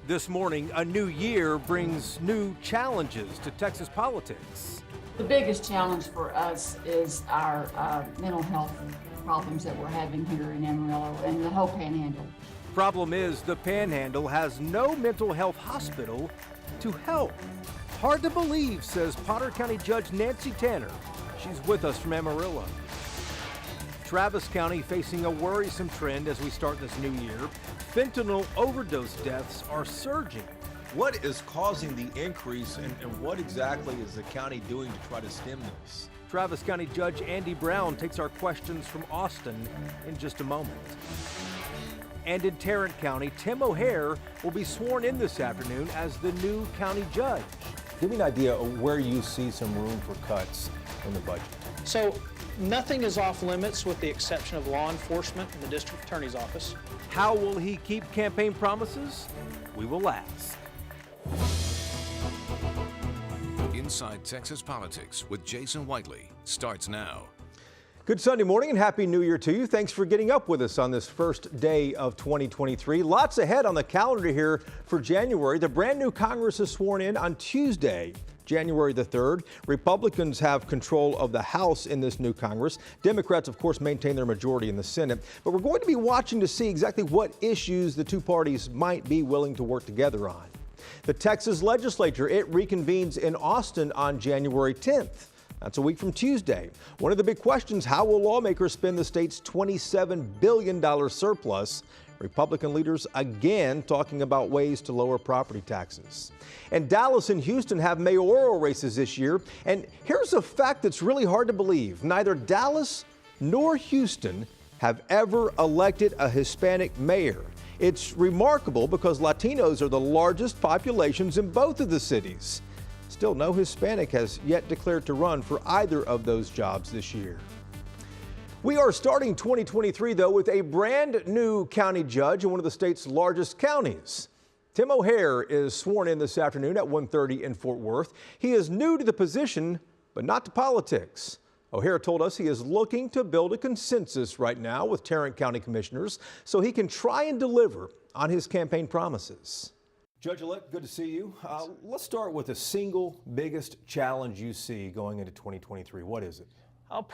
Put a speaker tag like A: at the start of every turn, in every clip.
A: This morning, a new year brings new challenges to Texas politics.
B: The biggest challenge for us is our mental health problems that we're having here in Amarillo and the whole Panhandle.
A: Problem is, the Panhandle has no mental health hospital to help. Hard to believe, says Potter County Judge Nancy Tanner. She's with us from Amarillo. Travis County facing a worrisome trend as we start this new year. Fentanyl overdose deaths are surging.
C: What is causing the increase and what exactly is the county doing to try to stem this?
A: Travis County Judge Andy Brown takes our questions from Austin in just a moment. And in Tarrant County, Tim O'Hare will be sworn in this afternoon as the new county judge.
D: Give me an idea of where you see some room for cuts in the budget.
E: So nothing is off limits with the exception of law enforcement and the district attorney's office.
A: How will he keep campaign promises? We will ask.
F: Inside Texas Politics with Jason Whiteley starts now.
D: Good Sunday morning and Happy New Year to you. Thanks for getting up with us on this first day of 2023. Lots ahead on the calendar here for January. The brand new Congress is sworn in on Tuesday, January the 3rd. Republicans have control of the House in this new Congress. Democrats, of course, maintain their majority in the Senate. But we're going to be watching to see exactly what issues the two parties might be willing to work together on. The Texas legislature, it reconvenes in Austin on January 10th. That's a week from Tuesday. One of the big questions, how will lawmakers spend the state's $27 billion surplus? Republican leaders again talking about ways to lower property taxes. And Dallas and Houston have mayoral races this year. And here's a fact that's really hard to believe. Neither Dallas nor Houston have ever elected a Hispanic mayor. It's remarkable because Latinos are the largest populations in both of the cities. Still, no Hispanic has yet declared to run for either of those jobs this year. We are starting 2023, though, with a brand new county judge in one of the state's largest counties. Tim O'Hare is sworn in this afternoon at 1:30 in Fort Worth. He is new to the position, but not to politics. O'Hare told us he is looking to build a consensus right now with Tarrant County commissioners so he can try and deliver on his campaign promises. Judge-elect, good to see you. Let's start with the single biggest challenge you see going into 2023. What is it?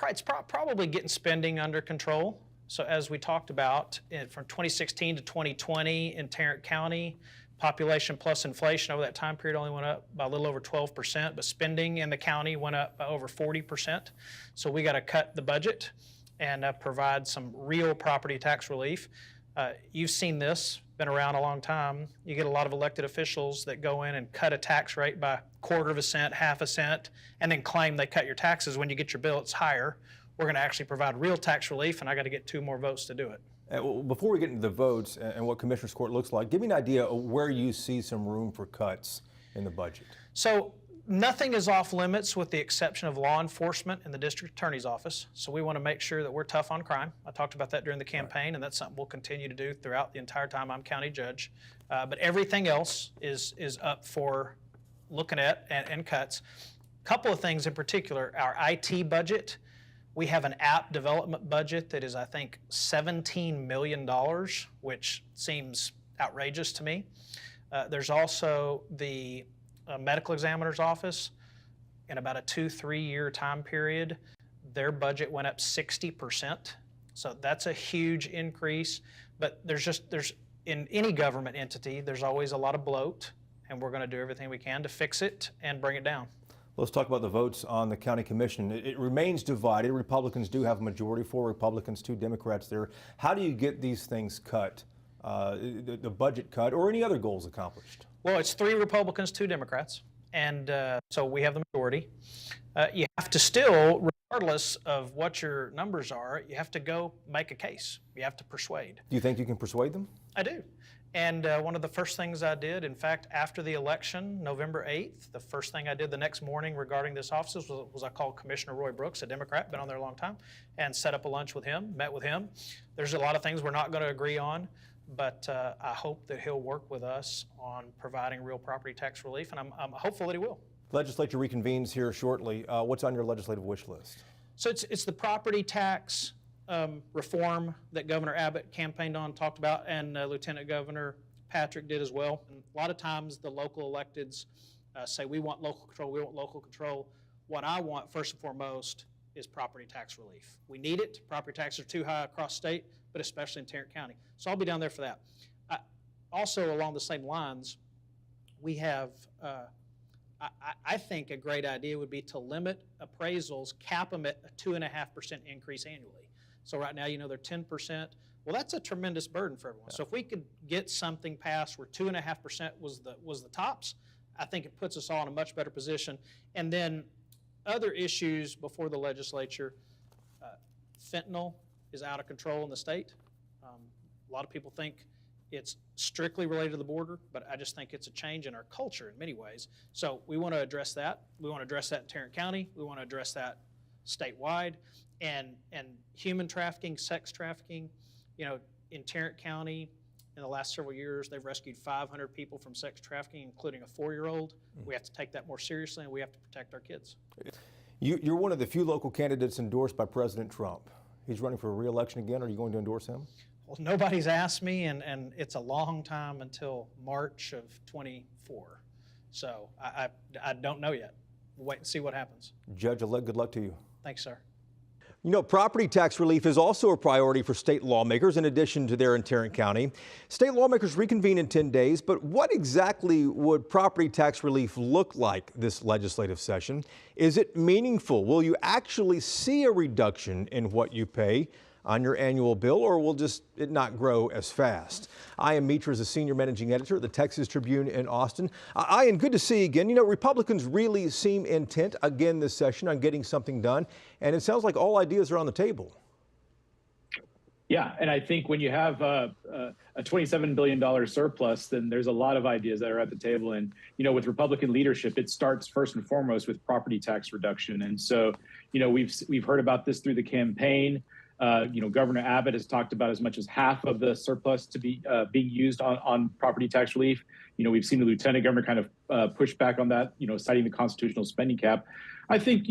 E: It's probably getting spending under control. So as we talked about, from 2016 to 2020 in Tarrant County, population plus inflation over that time period only went up by a little over 12%, but spending in the county went up by over 40%. So we got to cut the budget and provide some real property tax relief. You've seen this, been around a long time. You get a lot of elected officials that go in and cut a tax rate by 1/4 cent, 1/2 cent, and then claim they cut your taxes. When you get your bill, it's higher. We're going to actually provide real tax relief, and I got to get 2 more votes to do it.
D: Well, before we get into the votes and what Commissioner's Court looks like, give me an idea of where you see some room for cuts in the budget.
E: So nothing is off limits with the exception of law enforcement and the district attorney's office. So we want to make sure that we're tough on crime. I talked about that during the campaign, and that's something we'll continue to do throughout the entire time I'm county judge. But everything else is up for looking at and cuts. A couple of things in particular, our IT budget. We have an app development budget that is, I think, $17 million, which seems outrageous to me. There's also the medical examiner's office. In about a 2-3 year time period, their budget went up 60%. So that's a huge increase. But there's in any government entity, there's always a lot of bloat, and we're going to do everything we can to fix it and bring it down.
D: Let's talk about the votes on the county commission. It remains divided. Republicans do have a majority, 4 Republicans, 2 Democrats there. How do you get these things cut, the budget cut, or any other goals accomplished?
E: Well, it's 3 Republicans, 2 Democrats, and so we have the majority. You have to still, regardless of what your numbers are, you have to go make a case. You have to persuade.
D: Do you think you can persuade them?
E: I do. And one of the first things I did, in fact, after the election, November 8th, the first thing I did the next morning regarding this office was I called Commissioner Roy Brooks, a Democrat, been on there a long time, and set up a lunch with him, met with him. There's a lot of things we're not going to agree on, but I hope that he'll work with us on providing real property tax relief, and I'm hopeful that he will.
D: Legislature reconvenes here shortly. What's on your legislative wish list?
E: So it's the property tax reform that Governor Abbott campaigned on, talked about, and Lieutenant Governor Patrick did as well. And a lot of times the local electeds say, we want local control, we want local control. What I want, first and foremost, is property tax relief. We need it. Property taxes are too high across state, but especially in Tarrant County. So I'll be down there for that. Also, along the same lines, we have, I think a great idea would be to limit appraisals, cap them at a 2.5% increase annually. So right now, they're 10%. Well, that's a tremendous burden for everyone. So if we could get something passed where 2.5% was the tops, I think it puts us all in a much better position. And then other issues before the legislature, fentanyl is out of control in the state. A lot of people think it's strictly related to the border, but I just think it's a change in our culture in many ways. So we want to address that. We want to address that in Tarrant County. We want to address that statewide. And human trafficking, sex trafficking, in Tarrant County, in the last several years, they've rescued 500 people from sex trafficking, including a 4-year-old. We have to take that more seriously, and we have to protect our kids.
D: You're one of the few local candidates endorsed by President Trump. He's running for re-election again. Are you going to endorse him?
E: Well, nobody's asked me, and it's a long time until March of 24. So I don't know yet. We'll wait and see what happens.
D: Judge-elect, good luck to you.
E: Thanks, sir.
D: Property tax relief is also a priority for state lawmakers in addition to there in Tarrant County. State lawmakers reconvene in 10 days, but what exactly would property tax relief look like this legislative session? Is it meaningful? Will you actually see a reduction in what you pay on your annual bill, or will it not grow as fast? Ian Mitra is a senior managing editor at the Texas Tribune in Austin. Ian, good to see you again. Republicans really seem intent again this session on getting something done, and it sounds like all ideas are on the table.
G: Yeah, and I think when you have a $27 billion surplus, then there's a lot of ideas that are at the table. And, with Republican leadership, it starts first and foremost with property tax reduction. And so, we've heard about this through the campaign. Governor Abbott has talked about as much as half of the surplus to be being used on property tax relief. We've seen the lieutenant governor kind of push back on that, citing the constitutional spending cap. I think,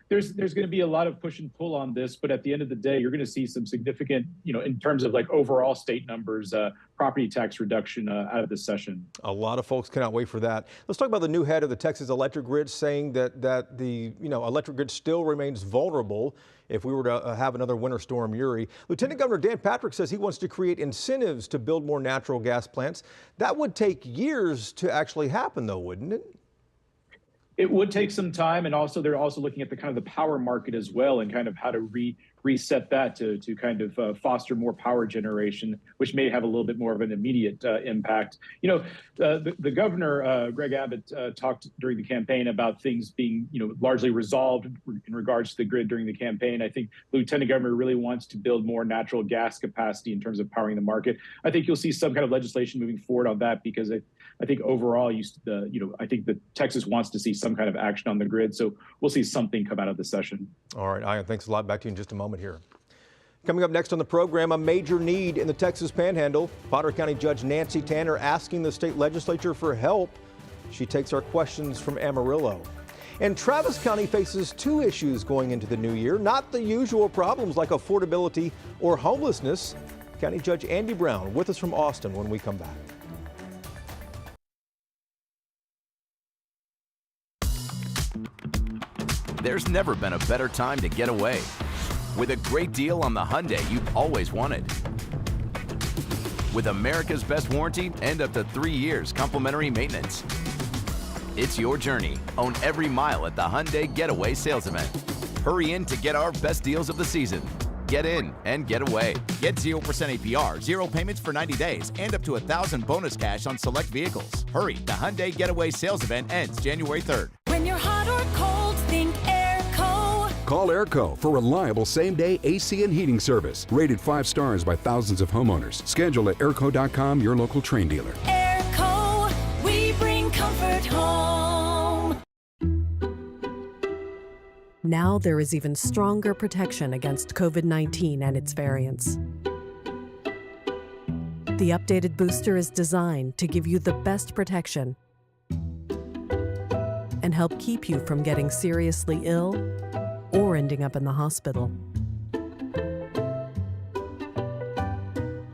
G: there's going to be a lot of push and pull on this, but at the end of the day, you're going to see some significant, in terms of overall state numbers, property tax reduction out of this session. A
D: lot of folks cannot wait for that. Let's talk about the new head of the Texas electric grid saying that the electric grid still remains vulnerable if we were to have another winter storm Uri. Lieutenant Governor Dan Patrick says he wants to create incentives to build more natural gas plants. That would take years to actually happen, though, wouldn't it?
G: It would take some time, and also they're also looking at the kind of the power market as well, and kind of how to reset that to kind of foster more power generation, which may have a little bit more of an immediate impact. The governor, Greg Abbott, talked during the campaign about things being largely resolved in regards to the grid during the campaign. I think the lieutenant governor really wants to build more natural gas capacity in terms of powering the market. I think you'll see some kind of legislation moving forward on that, because I think overall, I think that Texas wants to see some kind of action on the grid. So we'll see something come out of the session.
D: All right, Ian, thanks a lot. Back to you in just a moment here. Coming up next on the program, a major need in the Texas Panhandle. Potter County Judge Nancy Tanner asking the state legislature for help. She takes our questions from Amarillo. And Travis County faces 2 issues going into the new year, not the usual problems like affordability or homelessness. County Judge Andy Brown with us from Austin when we come back.
H: There's never been a better time to get away. With a great deal on the Hyundai you've always wanted. With America's best warranty and up to 3 years complimentary maintenance. It's your journey. Own every mile at the Hyundai Getaway Sales Event. Hurry in to get our best deals of the season. Get in and get away. Get 0% APR, 0 payments for 90 days, and up to $1,000 bonus cash on select vehicles. Hurry, the Hyundai Getaway Sales Event ends January 3rd.
I: When you're hot or cold, think Airco.
J: Call Airco for reliable same-day AC and heating service. Rated 5 stars by thousands of homeowners. Schedule at airco.com, your local Train dealer.
I: Airco, we bring comfort home.
K: Now there is even stronger protection against COVID-19 and its variants. The updated booster is designed to give you the best protection and help keep you from getting seriously ill or ending up in the hospital.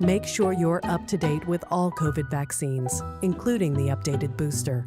K: Make sure you're up to date with all COVID vaccines, including the updated booster.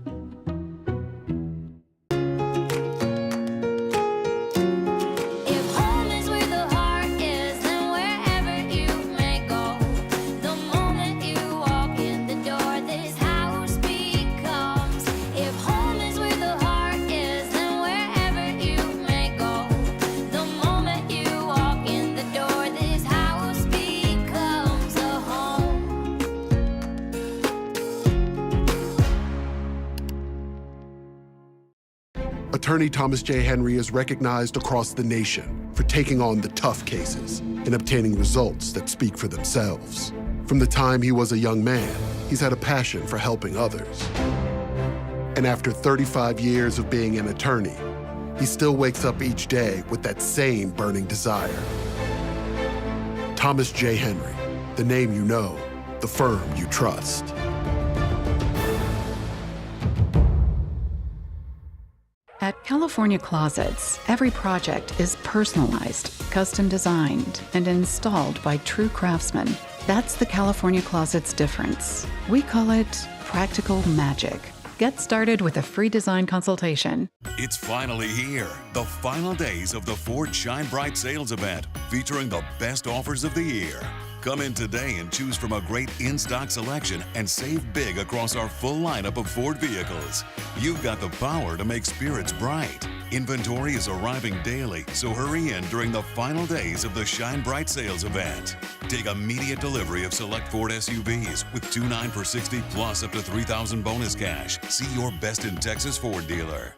L: Attorney Thomas J. Henry is recognized across the nation for taking on the tough cases and obtaining results that speak for themselves. From the time he was a young man, he's had a passion for helping others. And after 35 years of being an attorney, he still wakes up each day with that same burning desire. Thomas J. Henry, the name you know, the firm you trust.
M: At California Closets, every project is personalized, custom designed, and installed by true craftsmen. That's the California Closets difference. We call it practical magic. Get started with a free design consultation.
N: It's finally here, the final days of the Ford Shine Bright sales event, featuring the best offers of the year. Come in today and choose from a great in-stock selection and save big across our full lineup of Ford vehicles. You've got the power to make spirits bright. Inventory is arriving daily, so hurry in during the final days of the Shine Bright sales event. Take immediate delivery of select Ford SUVs with $2,900 for 60 plus up to $3,000 bonus cash. See your best in Texas Ford dealer.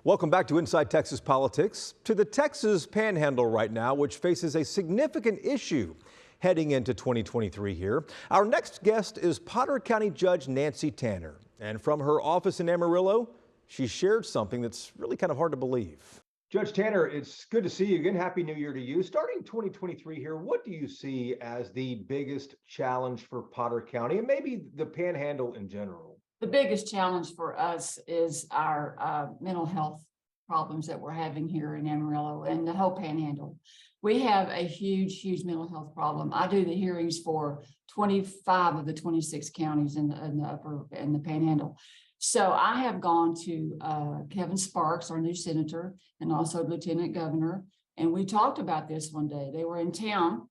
D: Welcome back to Inside Texas Politics. To the Texas Panhandle right now, which faces a significant issue heading into 2023 here. Our next guest is Potter County Judge Nancy Tanner. And from her office in Amarillo, she shared something that's really kind of hard to believe. Judge Tanner, it's good to see you again. Happy New Year to you. Starting 2023 here, what do you see as the biggest challenge for Potter County and maybe the Panhandle in general?
B: The biggest challenge for us is our mental health problems that we're having here in Amarillo and the whole Panhandle. We have a huge mental health problem. I do the hearings for 25 of the 26 counties in the Panhandle. So I have gone to Kevin Sparks, our new senator, and also Lieutenant Governor, and we talked about this one day. They were in town.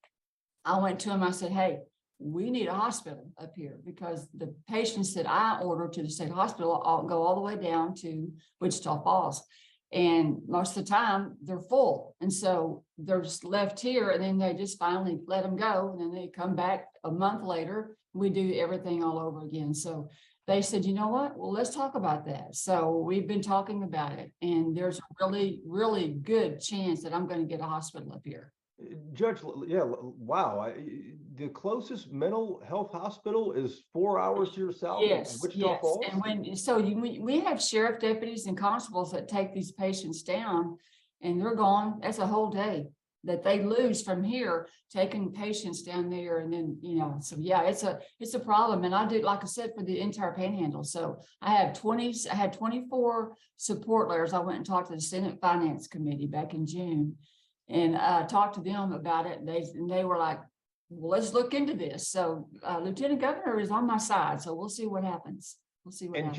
B: I went to him. I said, "Hey, we need a hospital up here because the patients that I order to the state hospital go all the way down to Wichita Falls. And most of the time they're full. And so they're just left here and then they just finally let them go. And then they come back a month later. We do everything all over again." So they said, "You know what? Well, let's talk about that." So we've been talking about it. And there's a really good chance that I'm going to get a hospital up here.
D: Judge, yeah, wow. The closest mental health hospital is 4 hours to your south.
B: Yes,
D: Wichita Falls?
B: And we have sheriff deputies and constables that take these patients down and they're gone. That's a whole day that they lose from here, taking patients down there. And then, so yeah, it's a problem. And I do, like I said, for the entire Panhandle. So I had 24 support letters. I went and talked to the Senate Finance Committee back in June and talked to them about it. And they were like, "Well, let's look into this." So Lieutenant Governor is on my side. So we'll see what happens. We'll see what happens.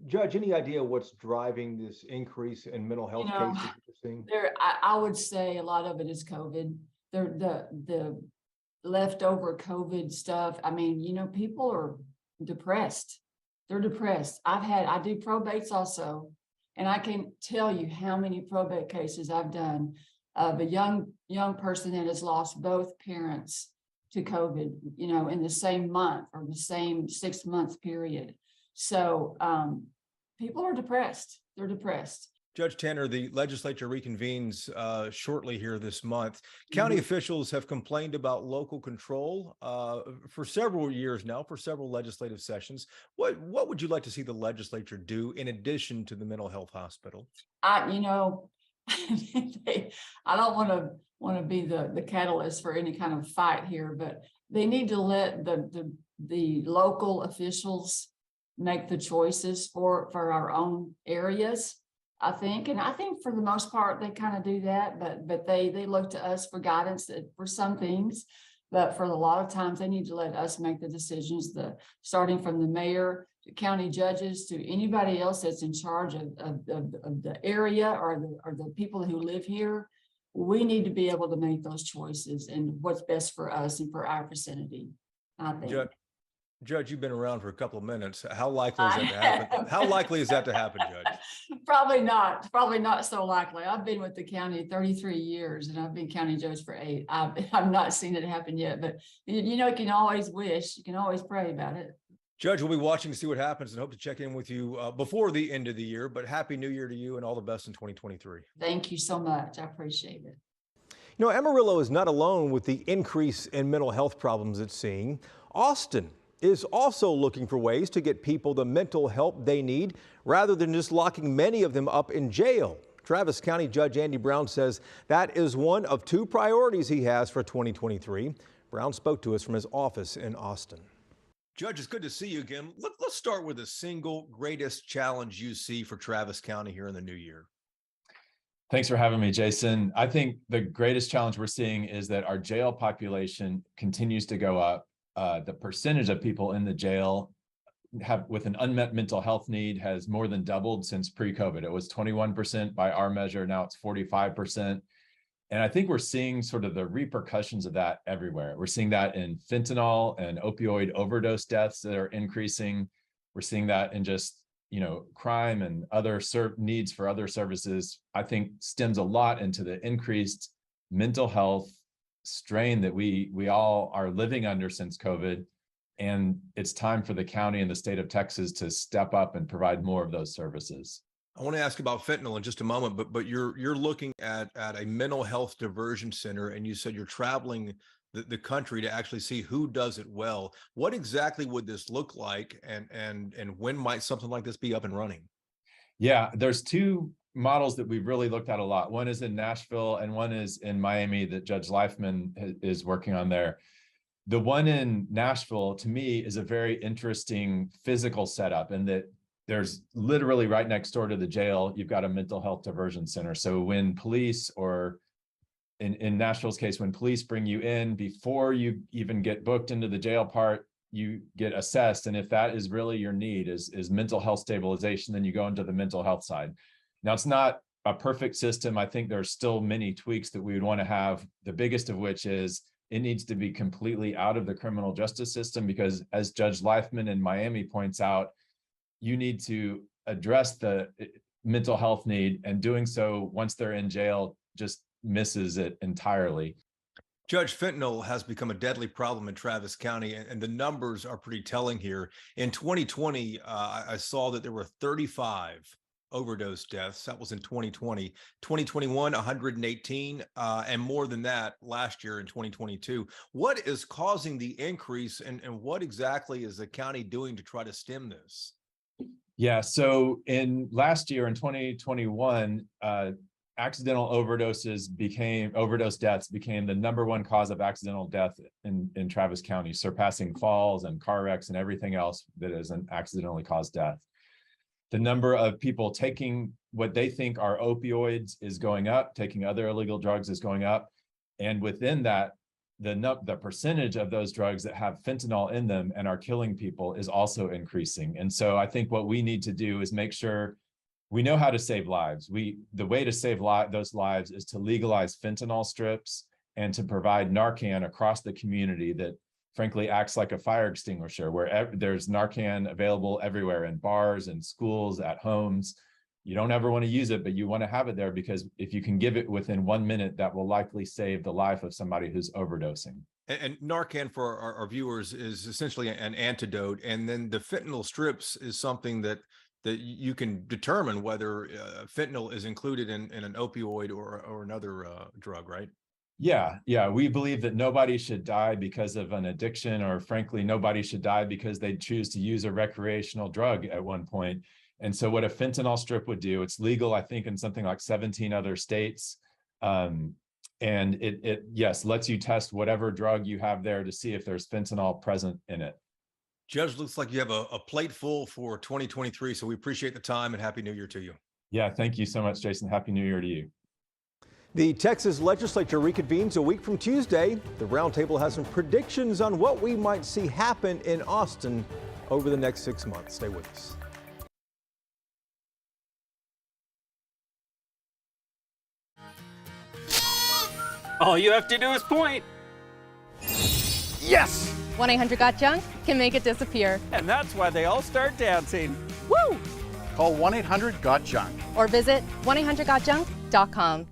D: Judge, any idea what's driving this increase in mental health cases that you're seeing?
B: I would say a lot of it is COVID. The leftover COVID stuff. I mean, people are depressed. They're depressed. I do probates also, and I can tell you how many probate cases I've done of a young person that has lost both parents to COVID, in the same month or the same 6 month period. So people are depressed. They're depressed.
D: Judge Tanner, the legislature reconvenes shortly here this month. County officials have complained about local control for several years now, for several legislative sessions. What would you like to see the legislature do in addition to the mental health hospital?
B: I don't want to be the catalyst for any kind of fight here, but they need to let the local officials make the choices for our own areas. I think for the most part they kind of do that, but they look to us for guidance for some things. But for a lot of times, they need to let us make the decisions, starting from the mayor, to county judges, to anybody else that's in charge of the area or the people who live here. We need to be able to make those choices and what's best for us and for our vicinity, I think.
D: Judge, you've been around for a couple of minutes. How likely is that to happen? How likely is that to happen, Judge?
B: Probably not so likely. I've been with the county 33 years and I've been county judge for 8. I've not seen it happen yet, but you can always wish, you can always pray about it.
D: Judge, we'll be watching to see what happens and hope to check in with you before the end of the year, but Happy New Year to you and all the best in 2023.
B: Thank you so much. I appreciate it.
D: You know, Amarillo is not alone with the increase in mental health problems it's seeing. Austin is also looking for ways to get people the mental help they need rather than just locking many of them up in jail. Travis County Judge Andy Brown says that is one of 2 priorities he has for 2023. Brown spoke to us from his office in Austin. Judge, it's good to see you again. Let's start with the single greatest challenge you see for Travis County here in the new year.
O: Thanks for having me, Jason. I think the greatest challenge we're seeing is that our jail population continues to go up. The percentage of people in the jail with an unmet mental health need has more than doubled since pre-COVID. It was 21% by our measure. Now it's 45%. And I think we're seeing sort of the repercussions of that everywhere. We're seeing that in fentanyl and opioid overdose deaths that are increasing. We're seeing that in just, crime and other needs for other services. I think stems a lot into the increased mental health strain that we all are living under since COVID. And it's time for the county and the state of Texas to step up and provide more of those services.
D: I want to ask about fentanyl in just a moment, but you're looking at a mental health diversion center, and you said you're traveling the country to actually see who does it well. What exactly would this look like, and when might something like this be up and running?
O: Yeah, there's 2 models that we've really looked at a lot. One is in Nashville and one is in Miami that Judge Leifman is working on there. The one in Nashville, to me, is a very interesting physical setup in that there's literally right next door to the jail, you've got a mental health diversion center. So when police, or in Nashville's case, when police bring you in, before you even get booked into the jail part, you get assessed. And if that is really your need is mental health stabilization, then you go into the mental health side. Now, it's not a perfect system. I think there's still many tweaks that we would want to have, the biggest of which is it needs to be completely out of the criminal justice system, because as Judge Leifman in Miami points out, you need to address the mental health need, and doing so once they're in jail just misses it entirely.
D: Judge, fentanyl has become a deadly problem in Travis County, and the numbers are pretty telling here. In 2020, I saw that there were 35 overdose deaths. That was in 2020. 2021, 118, and more than that last year in 2022. What is causing the increase, and what exactly is the county doing to try to stem this?
O: Yeah, so last year in 2021, accidental overdose deaths became the #1 cause of accidental death in Travis County, surpassing falls and car wrecks and everything else that is an accidentally caused death. The number of people taking what they think are opioids is going up, taking other illegal drugs is going up. And within that, the percentage of those drugs that have fentanyl in them and are killing people is also increasing. And so I think what we need to do is make sure we know how to save lives. The way to save those lives is to legalize fentanyl strips and to provide Narcan across the community that frankly acts like a fire extinguisher, where there's Narcan available everywhere, in bars and schools, at homes. You don't ever want to use it, but you want to have it there, because if you can give it within 1 minute, that will likely save the life of somebody who's overdosing.
D: And Narcan, for our viewers, is essentially an antidote. And then the fentanyl strips is something that you can determine whether fentanyl is included in an opioid or another drug, right?
O: Yeah. We believe that nobody should die because of an addiction, or frankly, nobody should die because they choose to use a recreational drug at one point. And so what a fentanyl strip would do, it's legal, I think, in something like 17 other states. And it lets you test whatever drug you have there to see if there's fentanyl present in it.
D: Judge, looks like you have a plate full for 2023. So we appreciate the time, and Happy New Year to you.
O: Yeah, thank you so much, Jason. Happy New Year to you.
D: The Texas legislature reconvenes a week from Tuesday. The Roundtable has some predictions on what we might see happen in Austin over the next 6 months. Stay with us.
P: All you have to do is point. Yes!
Q: 1-800-GOT-JUNK can make it disappear.
P: And that's why they all start dancing.
Q: Woo!
R: Call 1-800-GOT-JUNK.
Q: Or visit 1-800-GOT-JUNK.com.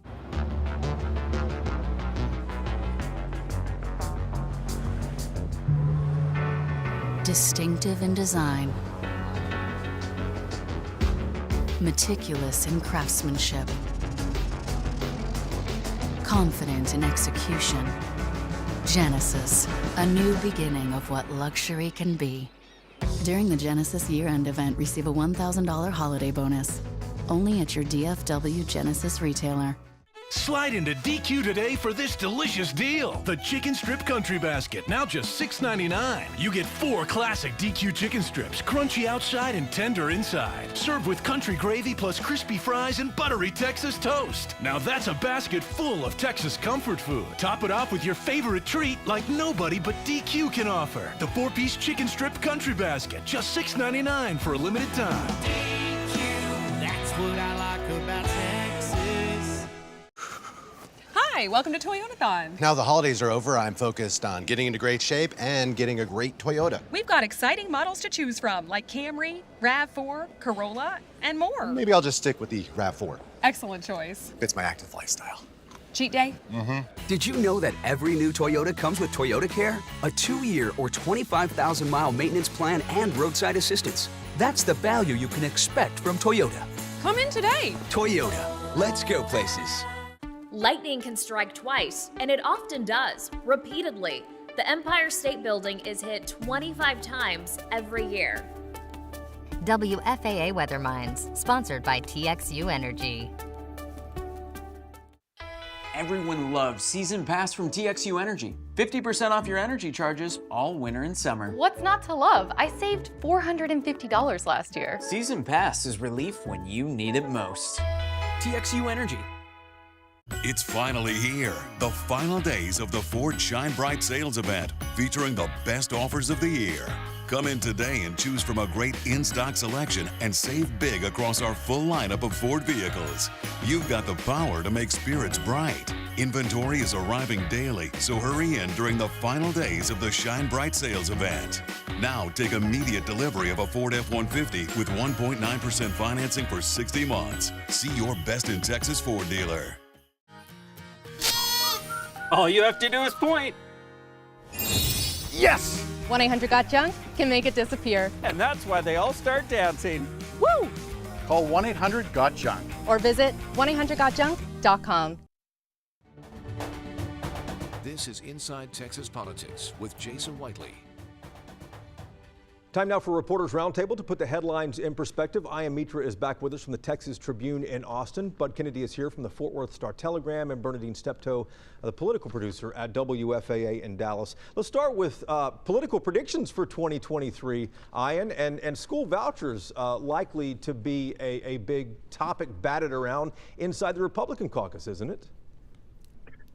M: Distinctive in design, meticulous in craftsmanship, confident in execution. Genesis, a new beginning of what luxury can be. During the Genesis year-end event, receive a $1,000 holiday bonus. Only at your DFW Genesis retailer.
S: Slide into DQ today for this delicious deal. The Chicken Strip Country Basket, now just $6.99. You get 4 classic DQ chicken strips, crunchy outside and tender inside. Served with country gravy plus crispy fries and buttery Texas toast. Now that's a basket full of Texas comfort food. Top it off with your favorite treat like nobody but DQ can offer. The 4-piece Chicken Strip Country Basket, just $6.99 for a limited time.
I: DQ, that's what I like about Texas.
T: Hi, welcome to Toyotathon.
U: Now the holidays are over, I'm focused on getting into great shape and getting a great Toyota.
T: We've got exciting models to choose from, like Camry, RAV4, Corolla, and more.
U: Maybe I'll just stick with the RAV4.
T: Excellent choice.
U: Fits my active lifestyle.
T: Cheat day?
V: Did you know that every new Toyota comes with Toyota Care? A 2-year or 25,000-mile maintenance plan and roadside assistance. That's the value you can expect from Toyota.
T: Come in today.
V: Toyota, let's go places.
W: Lightning can strike twice, and it often does, repeatedly. The Empire State Building is hit 25 times every year.
X: WFAA Weather Minds, sponsored by TXU Energy.
Y: Everyone loves Season Pass from TXU Energy. 50% off your energy charges all winter and summer.
Q: What's not to love? I saved $450 last year.
Y: Season Pass is relief when you need it most. TXU Energy.
N: It's finally here. The final days of the Ford Shine Bright sales event featuring the best offers of the year. Come in today and choose from a great in-stock selection and save big across our full lineup of Ford vehicles. You've got the power to make spirits bright. Inventory is arriving daily, so hurry in during the final days of the Shine Bright sales event. Now take immediate delivery of a Ford F-150 with 1.9% financing for 60 months. See your best in Texas Ford dealer.
P: All you have to do is point. Yes!
Q: 1-800-GOT-JUNK can make it disappear.
P: And that's why they all start dancing.
Q: Woo!
R: Call 1-800-GOT-JUNK.
Q: Or visit 1-800-GOT-JUNK.com.
F: This is Inside Texas Politics with Jason Whiteley.
D: Time now for Reporters Roundtable to put the headlines in perspective. Ian Mitra is back with us from the Texas Tribune in Austin. Bud Kennedy is here from the Fort Worth Star-Telegram, and Bernadine Steptoe, the political producer at WFAA in Dallas. Let's start with political predictions for 2023, Ian, and school vouchers likely to be a big topic batted around inside the Republican caucus, isn't it?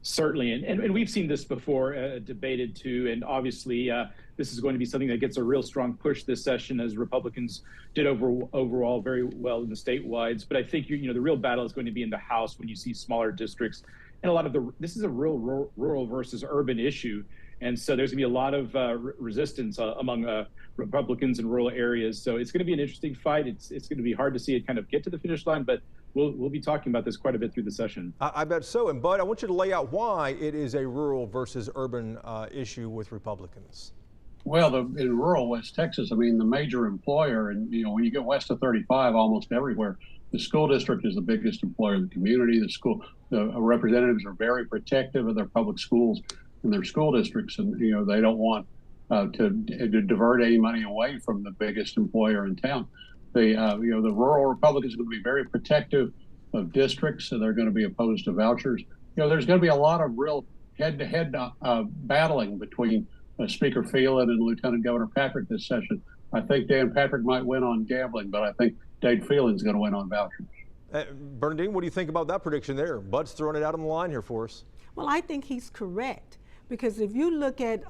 G: Certainly, and we've seen this before, debated too, and obviously this is going to be something that gets a real strong push this session, as Republicans did overall very well in the statewide. But I think the real battle is going to be in the House when you see smaller districts, and a lot of this is a real rural versus urban issue, and so there's going to be a lot of resistance among Republicans in rural areas. So it's going to be an interesting fight. It's going to be hard to see it kind of get to the finish line, but we'll be talking about this quite a bit through the session.
D: I bet so. And Bud, I want you to lay out why it is a rural versus urban issue with Republicans.
Z: Well, in rural West Texas, I mean, the major employer, and when you get west of 35, almost everywhere, the school district is the biggest employer in the community. The representatives are very protective of their public schools and their school districts, and they don't want to divert any money away from the biggest employer in town. The rural Republicans are going to be very protective of districts, and they're going to be opposed to vouchers. There's going to be a lot of real head-to-head battling between Speaker Phelan and Lieutenant Governor Patrick this session. I think Dan Patrick might win on gambling, but I think Dave Phelan's going to win on vouchers.
D: Bernadine, what do you think about that prediction there? Bud's throwing it out on the line here for us.
A: Well, I think he's correct. Because if you look at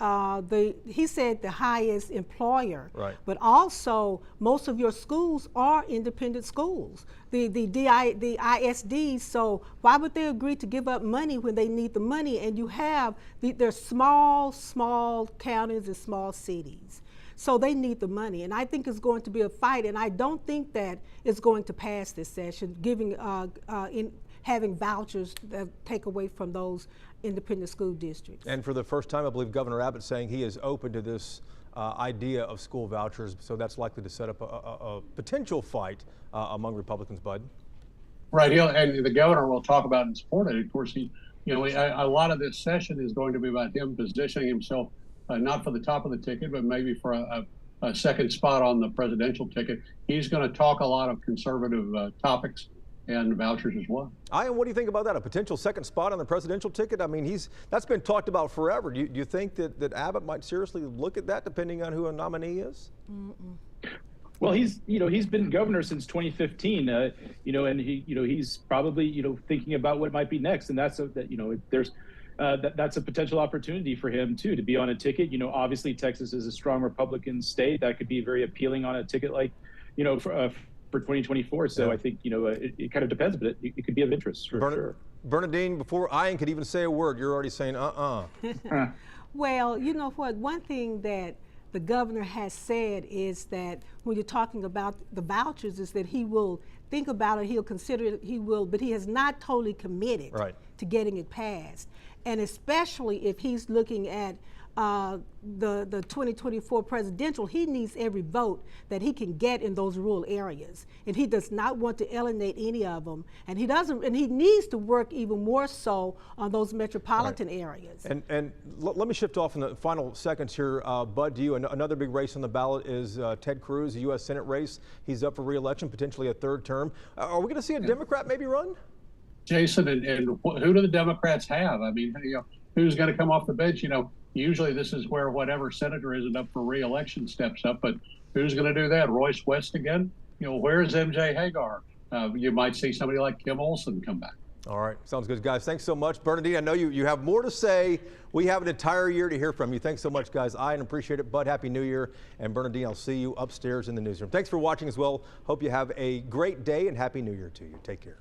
A: he said the highest employer,
D: right.
A: But also most of your schools are independent schools, the ISDs. So why would they agree to give up money when they need the money? And you have they're small counties and small cities, so they need the money. And I think it's going to be a fight. And I don't think that it's going to pass this session, having vouchers that take away from those independent school districts.
D: And for the first time, I believe Governor Abbott saying he is open to this idea of school vouchers, so that's likely to set up a potential fight among Republicans, Bud.
Z: Right, and the governor will talk about and support it. Of course, a lot of this session is going to be about him positioning himself not for the top of the ticket, but maybe for a second spot on the presidential ticket. He's going to talk a lot of conservative topics and vouchers as well.
D: Ian, what do you think about that? A potential second spot on the presidential ticket? I mean, that's been talked about forever. Do you think that Abbott might seriously look at that, depending on who a nominee is?
G: Well, he's been governor since 2015, and he's probably thinking about what might be next, and that's a potential opportunity for him too to be on a ticket. Obviously Texas is a strong Republican state that could be very appealing on a ticket like for 2024. So yeah. I think it kind of depends, but it could be of interest for sure.
D: Bernadine, before Ian could even say a word, you're already saying
A: Well, you know what? One thing that the governor has said is that when you're talking about the vouchers, is that he will think about it, he'll consider it, but he has not totally committed to getting it passed. And especially if he's looking at the 2024 presidential, he needs every vote that he can get in those rural areas, and he does not want to alienate any of them. And he needs to work even more so on those metropolitan areas.
D: And let me shift off in the final seconds here, Bud. To you, another big race on the ballot is Ted Cruz, the U.S. Senate race. He's up for re-election, potentially a third term. Are we going to see a Democrat maybe run?
Z: Jason, and who do the Democrats have? I mean, who's going to come off the bench? Usually this is where whatever senator isn't up for re-election steps up, but who's going to do that? Royce West again? Where's MJ Hagar? You might see somebody like Kim Olson come back.
D: All right, sounds good, guys. Thanks so much. Bernadine, I know you have more to say. We have an entire year to hear from you. Thanks so much, guys. I appreciate it. Bud, Happy New Year. And Bernadine, I'll see you upstairs in the newsroom. Thanks for watching as well. Hope you have a great day and Happy New Year to you. Take care.